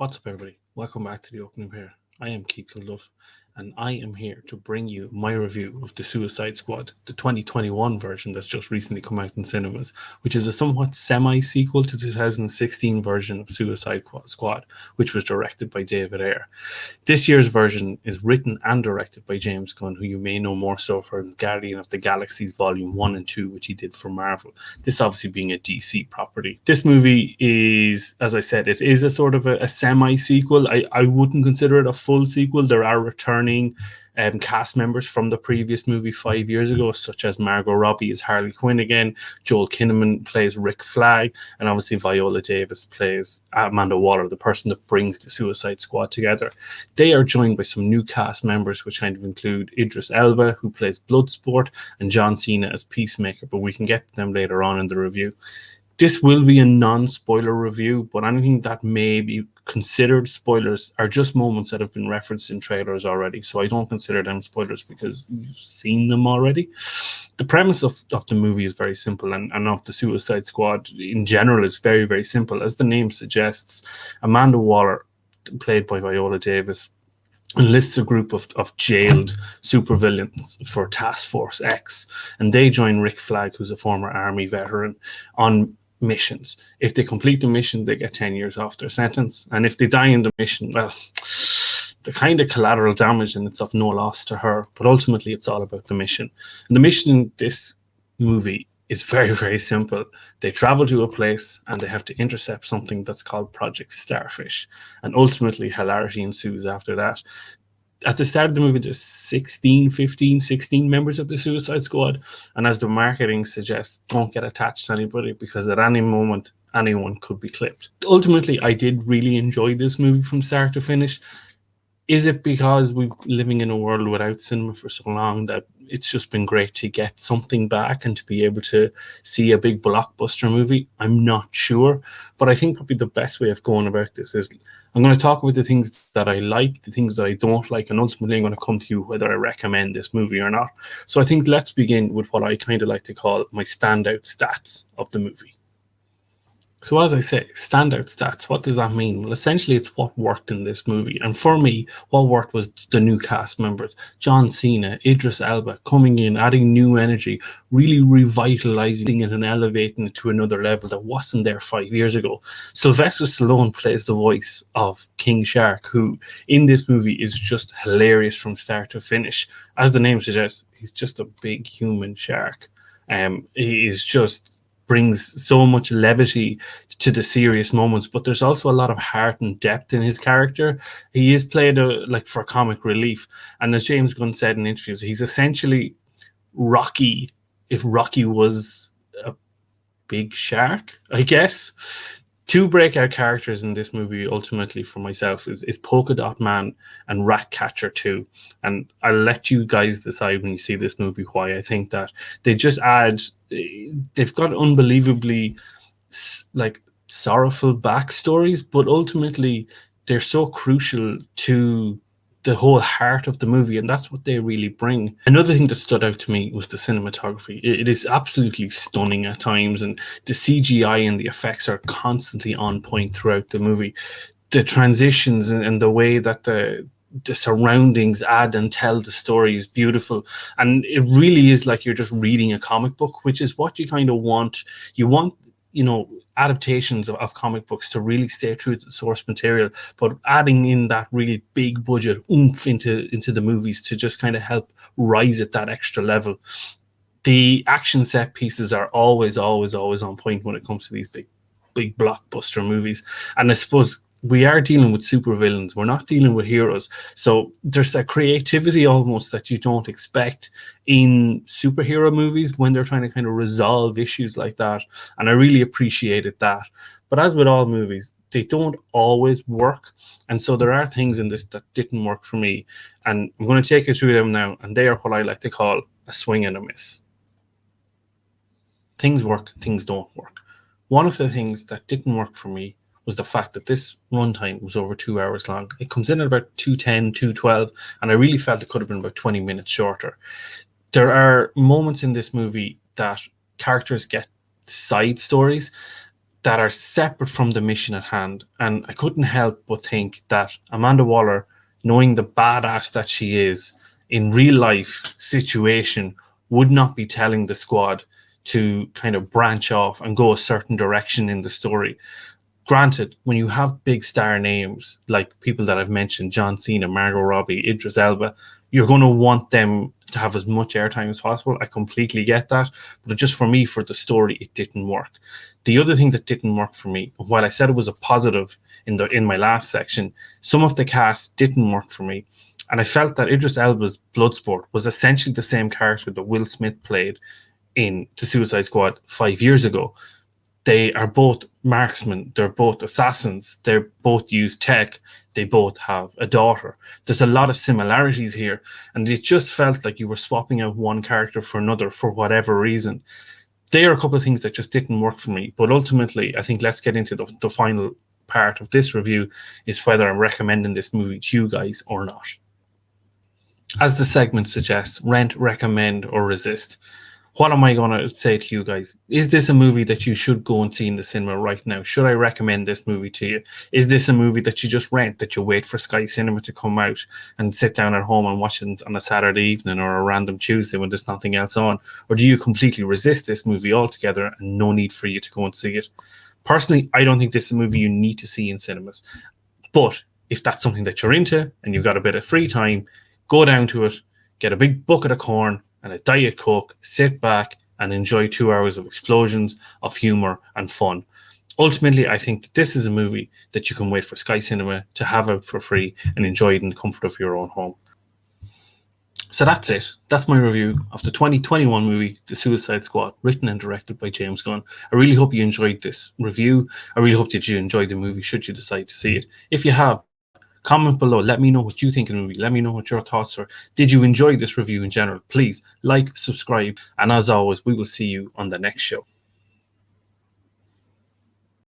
What's up, everybody? Welcome back to the opening pair. I am Keith Kilduff, and I am here to bring you my review of The Suicide Squad, the 2021 version that's just recently come out in cinemas, which is a somewhat semi-sequel to the 2016 version of Suicide Squad, which was directed by David Ayer. This year's version is written and directed by James Gunn, who you may know more so for Guardian of the Galaxies Volume 1 and 2, which he did for Marvel. This obviously being a DC property. This movie is, as I said, it is a sort of a semi-sequel. I wouldn't consider it a full sequel. There are returning cast members from the previous movie 5 years ago, such as Margot Robbie as Harley Quinn again, Joel Kinnaman plays Rick Flag, and obviously Viola Davis plays Amanda Waller, the person that brings the Suicide Squad together. They are joined by some new cast members, which kind of include Idris Elba, who plays Bloodsport, and John Cena as Peacemaker, but we can get to them later on in the review. This will be a non-spoiler review, but anything that may be considered spoilers are just moments that have been referenced in trailers already, so I don't consider them spoilers because you've seen them already. The premise of the movie is very simple, and of the Suicide Squad in general is very, very simple. As the name suggests, Amanda Waller, played by Viola Davis, enlists a group of jailed supervillains for Task Force X, and they join Rick Flag, who's a former army veteran, on missions. If they complete the mission, they get 10 years off their sentence, and if they die in the mission, well, the kind of collateral damage, and it's of no loss to her, but ultimately it's all about the mission. And the mission in this movie is very, very simple. They travel to a place and they have to intercept something that's called Project Starfish, and ultimately hilarity ensues after that. At the start of the movie, there's 16 members of the Suicide Squad, and as the marketing suggests, don't get attached to anybody because at any moment anyone could be clipped. Ultimately, I did really enjoy this movie from start to finish. Is it because we're living in a world without cinema for so long that it's just been great to get something back and to be able to see a big blockbuster movie? I'm not sure, but I think probably the best way of going about this is I'm going to talk about the things that I like, the things that I don't like, and ultimately I'm going to come to you whether I recommend this movie or not. So I think let's begin with what I kind of like to call my standout stats of the movie. So as I say, standout stats, what does that mean? Well, essentially it's what worked in this movie. And for me, what worked was the new cast members. John Cena, Idris Elba coming in, adding new energy, really revitalizing it and elevating it to another level that wasn't there 5 years ago. Sylvester Stallone plays the voice of King Shark, who in this movie is just hilarious from start to finish. As the name suggests, he's just a big human shark. He is just brings so much levity to the serious moments, but there's also a lot of heart and depth in his character. He is played like for comic relief, and as James Gunn said in interviews, he's essentially Rocky if Rocky was a big shark, I guess. Two breakout characters in this movie, ultimately for myself, is Polka Dot Man and Ratcatcher 2. And I'll let you guys decide when you see this movie why I think that. They just add, they've got unbelievably like sorrowful backstories, but ultimately they're so crucial to the whole heart of the movie, and that's what they really bring. Another thing that stood out to me was the cinematography. It is absolutely stunning at times, and the CGI and the effects are constantly on point throughout the movie. The transitions and the way that the surroundings add and tell the story is beautiful, and it really is like you're just reading a comic book, which is what you kind of want. You want, you know, adaptations of comic books to really stay true to the source material, but adding in that really big budget oomph into the movies to just kind of help rise at that extra level. The action set pieces are always on point when it comes to these big blockbuster movies. And I suppose we are dealing with supervillains. We're not dealing with heroes. So there's that creativity almost that you don't expect in superhero movies when they're trying to kind of resolve issues like that. And I really appreciated that. But as with all movies, they don't always work. And so there are things in this that didn't work for me. And I'm going to take you through them now. And they are what I like to call a swing and a miss. Things work, things don't work. One of the things that didn't work for me was the fact that this runtime was over 2 hours long. It comes in at about 2:10, 2:12, and I really felt it could have been about 20 minutes shorter. There are moments in this movie that characters get side stories, that are separate from the mission at hand. And I couldn't help but think that Amanda Waller, knowing the badass that she is in real life situation, would not be telling the squad to kind of branch off and go a certain direction in the story. Granted, when you have big star names like people that I've mentioned, John Cena, Margot Robbie, Idris Elba, you're going to want them to have as much airtime as possible. I completely get that. But just for me, for the story, it didn't work. The other thing that didn't work for me, while I said it was a positive in my last section, some of the cast didn't work for me. And I felt that Idris Elba's Bloodsport was essentially the same character that Will Smith played in The Suicide Squad 5 years ago. They are both marksmen, they're both assassins, they both use tech, they both have a daughter. There's a lot of similarities here, and it just felt like you were swapping out one character for another for whatever reason. There are a couple of things that just didn't work for me, but ultimately, I think let's get into the final part of this review, is whether I'm recommending this movie to you guys or not. As the segment suggests, rent, recommend, or resist. What am I going to say to you guys? Is this a movie that you should go and see in the cinema right now? Should I recommend this movie to you? Is this a movie that you just rent, that you wait for Sky Cinema to come out and sit down at home and watch it on a Saturday evening or a random Tuesday when there's nothing else on? Or do you completely resist this movie altogether and no need for you to go and see it? Personally, I don't think this is a movie you need to see in cinemas. But if that's something that you're into and you've got a bit of free time, go down to it, get a big bucket of corn and a Diet Coke, sit back and enjoy 2 hours of explosions, of humor and fun. Ultimately, I think that this is a movie that you can wait for Sky Cinema to have out for free and enjoy it in the comfort of your own home. So that's it. That's my review of the 2021 movie, The Suicide Squad, written and directed by James Gunn. I really hope you enjoyed this review. I really hope that you enjoyed the movie should you decide to see it. If you have, comment below. Let me know what you think of the movie. Let me know what your thoughts are. Did you enjoy this review in general? Please like, subscribe, and as always, we will see you on the next show.